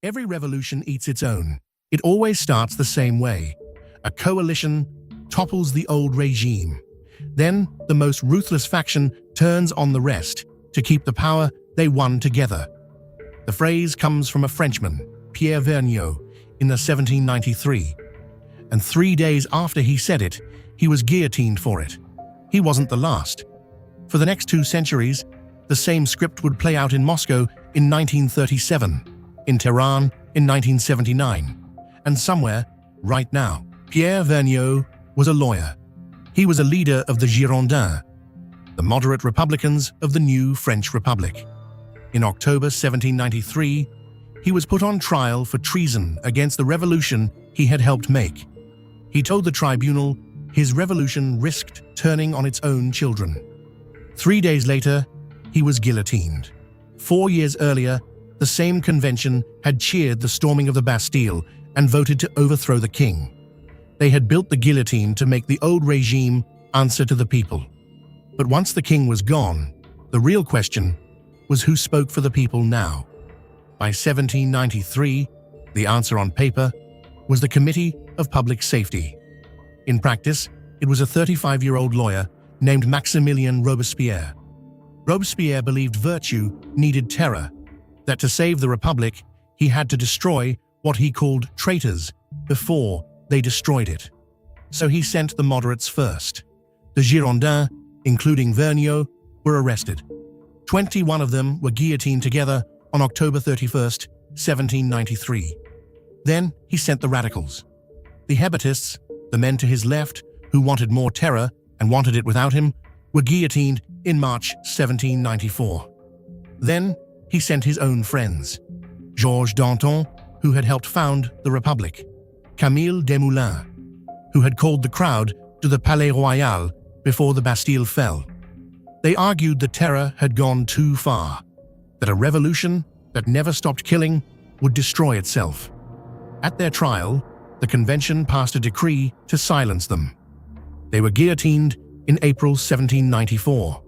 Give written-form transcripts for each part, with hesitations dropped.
Every revolution eats its own. It always starts the same way. A coalition topples the old regime. Then, the most ruthless faction turns on the rest to keep the power they won together. The phrase comes from a Frenchman, Pierre Vergniaud, in 1793. And 3 days after he said it, he was guillotined for it. He wasn't the last. For the next 2 centuries, the same script would play out in Moscow in 1937, in Tehran in 1979, and somewhere, right now. Pierre Vergniaud was a lawyer. He was a leader of the Girondins, the moderate Republicans of the new French Republic. In October 1793, he was put on trial for treason against the revolution he had helped make. He told the tribunal his revolution risked turning on its own children. 3 days later, he was guillotined. 4 years earlier, the same convention had cheered the storming of the Bastille and voted to overthrow the king. They had built the guillotine to make the old regime answer to the people. But once the king was gone, the real question was who spoke for the people now. By 1793, the answer on paper was the Committee of Public Safety. In practice, it was a 35-year-old lawyer named Maximilien Robespierre. Robespierre believed virtue needed terror, that to save the Republic, he had to destroy what he called traitors before they destroyed it. So he sent the moderates first. The Girondins, including Vergniaud, were arrested. 21 of them were guillotined together on October 31st, 1793. Then he sent the radicals. The Hebatists, the men to his left who wanted more terror and wanted it without him, were guillotined in March 1794. Then he sent his own friends. Georges Danton, who had helped found the Republic. Camille Desmoulins, who had called the crowd to the Palais Royal before the Bastille fell. They argued the terror had gone too far, that a revolution that never stopped killing would destroy itself. At their trial, the convention passed a decree to silence them. They were guillotined in April 1794.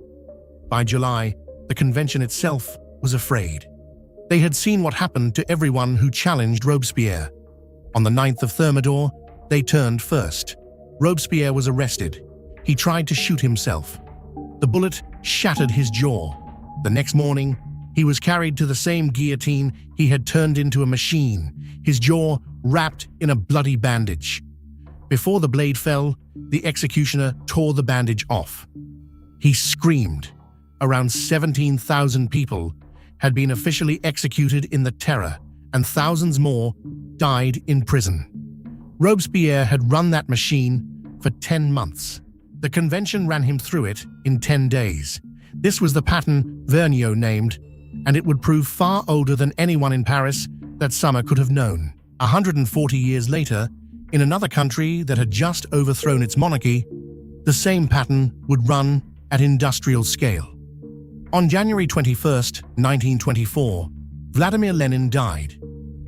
By July, the convention itself was afraid. They had seen what happened to everyone who challenged Robespierre. On the 9th of Thermidor, they turned first. Robespierre was arrested. He tried to shoot himself. The bullet shattered his jaw. The next morning, he was carried to the same guillotine he had turned into a machine, his jaw wrapped in a bloody bandage. Before the blade fell, the executioner tore the bandage off. He screamed. Around 17,000 people had been officially executed in the terror, and thousands more died in prison. Robespierre had run that machine for 10 months. The convention ran him through it in 10 days. This was the pattern Vergniaud named, and it would prove far older than anyone in Paris that summer could have known. 140 years later, in another country that had just overthrown its monarchy, the same pattern would run at industrial scale. On January 21, 1924, Vladimir Lenin died.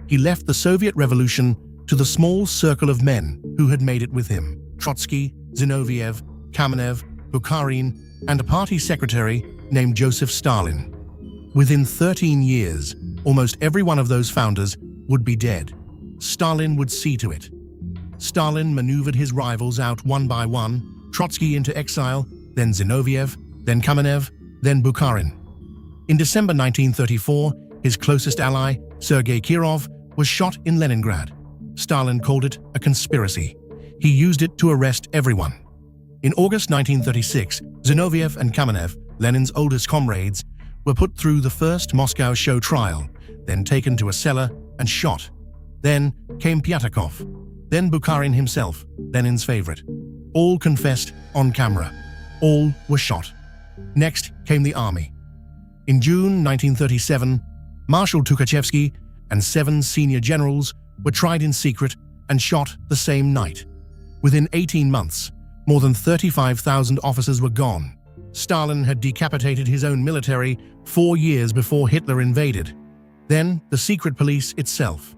He left the Soviet Revolution to the small circle of men who had made it with him: Trotsky, Zinoviev, Kamenev, Bukharin, and a party secretary named Joseph Stalin. Within 13 years, almost every one of those founders would be dead. Stalin would see to it. Stalin maneuvered his rivals out one by one, Trotsky into exile, then Zinoviev, then Kamenev, then Bukharin. In December 1934, his closest ally, Sergei Kirov, was shot in Leningrad. Stalin called it a conspiracy. He used it to arrest everyone. In August 1936, Zinoviev and Kamenev, Lenin's oldest comrades, were put through the first Moscow show trial, then taken to a cellar and shot. Then came Pyatakov, then Bukharin himself, Lenin's favorite. All confessed on camera. All were shot. Next came the army. In June 1937, Marshal Tukhachevsky and 7 senior generals were tried in secret and shot the same night. Within 18 months, more than 35,000 officers were gone. Stalin had decapitated his own military 4 years before Hitler invaded. Then the secret police itself.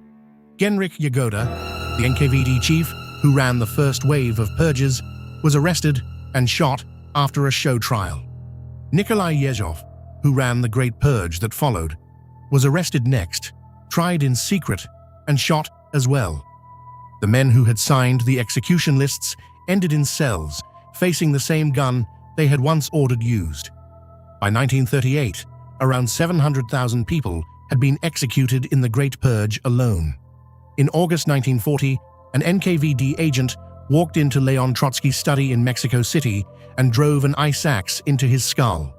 Genrikh Yagoda, the NKVD chief who ran the first wave of purges, was arrested and shot after a show trial. Nikolai Yezhov, who ran the Great Purge that followed, was arrested next. tried in secret, and shot as well. The men who had signed the execution lists ended in cells, facing the same gun they had once ordered used. By 1938, around 700,000 people had been executed in the Great Purge alone. In August 1940, an NKVD agent walked into Leon Trotsky's study in Mexico City and drove an ice axe into his skull.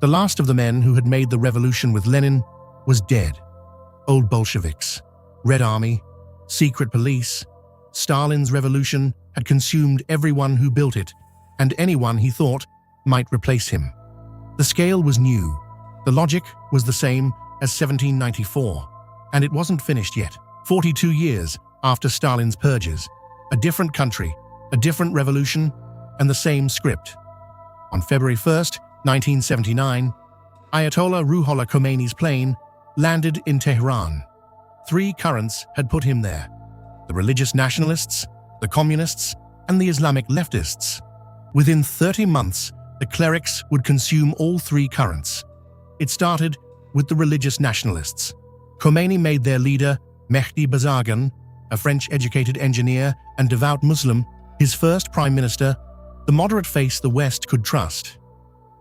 The last of the men who had made the revolution with Lenin was dead. Old Bolsheviks, Red Army, secret police, Stalin's revolution had consumed everyone who built it and anyone he thought might replace him. The scale was new. The logic was the same as 1794, and it wasn't finished yet. 42 years after Stalin's purges, a different country, a different revolution, and the same script. On February 1st, 1979, Ayatollah Ruhollah Khomeini's plane landed in Tehran. Three currents had put him there: the religious nationalists, the communists, and the Islamic leftists. Within 30 months, the clerics would consume all three currents. It started with the religious nationalists. Khomeini made their leader, Mehdi Bazargan, a French-educated engineer and devout Muslim, his first prime minister, the moderate face the West could trust.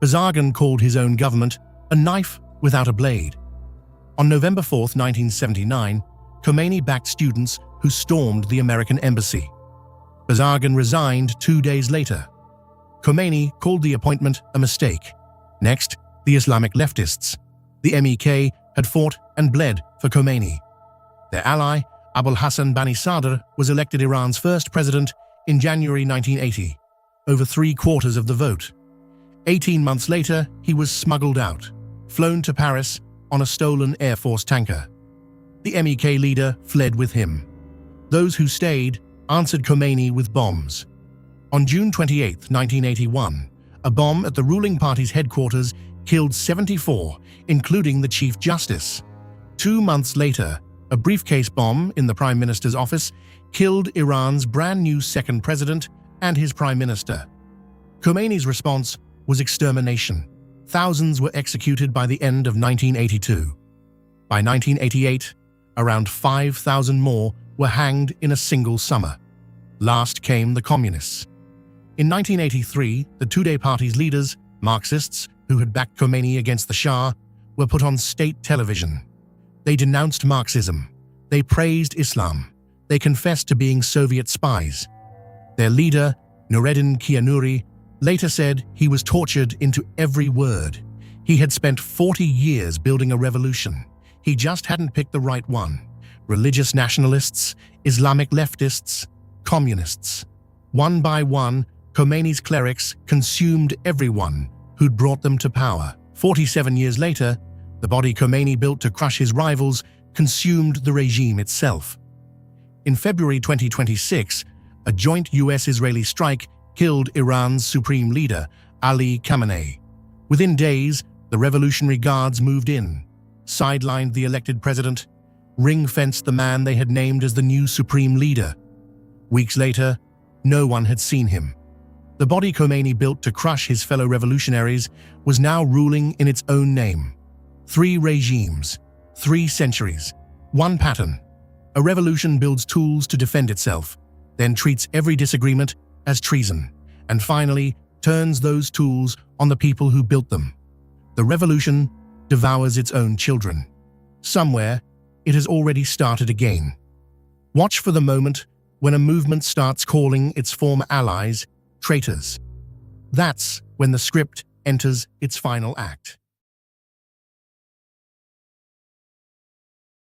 Bazargan called his own government a knife without a blade. On November 4, 1979, Khomeini backed students who stormed the American embassy. Bazargan resigned 2 days later. Khomeini called the appointment a mistake. Next, the Islamic leftists. The MEK had fought and bled for Khomeini. Their ally, Abul Hassan Bani Sadr, was elected Iran's first president in January 1980, over 3/4 of the vote. 18 months later, he was smuggled out, flown to Paris on a stolen Air Force tanker. The MEK leader fled with him. Those who stayed answered Khomeini with bombs. On June 28, 1981, a bomb at the ruling party's headquarters killed 74, including the Chief Justice. 2 months later, a briefcase bomb in the Prime Minister's office killed Iran's brand new second president and his prime minister. Khomeini's response was extermination. Thousands were executed by the end of 1982. By 1988, around 5,000 more were hanged in a single summer. Last came the communists. In 1983, the Tudeh party's leaders, Marxists, who had backed Khomeini against the Shah, were put on state television. They denounced Marxism. They praised Islam. They confessed to being Soviet spies. Their leader, Nureddin Kianuri, later said he was tortured into every word. He had spent 40 years building a revolution. He just hadn't picked the right one. Religious nationalists, Islamic leftists, communists. One by one, Khomeini's clerics consumed everyone who'd brought them to power. 47 years later, the body Khomeini built to crush his rivals consumed the regime itself. In February 2026, a joint US-Israeli strike killed Iran's supreme leader, Ali Khamenei. Within days, the Revolutionary Guards moved in, sidelined the elected president, ring-fenced the man they had named as the new supreme leader. Weeks later, no one had seen him. The body Khomeini built to crush his fellow revolutionaries was now ruling in its own name. 3 regimes, 3 centuries, 1 pattern. A revolution builds tools to defend itself, then treats every disagreement as treason, and finally turns those tools on the people who built them. The revolution devours its own children. Somewhere, it has already started again. Watch for the moment when a movement starts calling its former allies traitors. That's when the script enters its final act.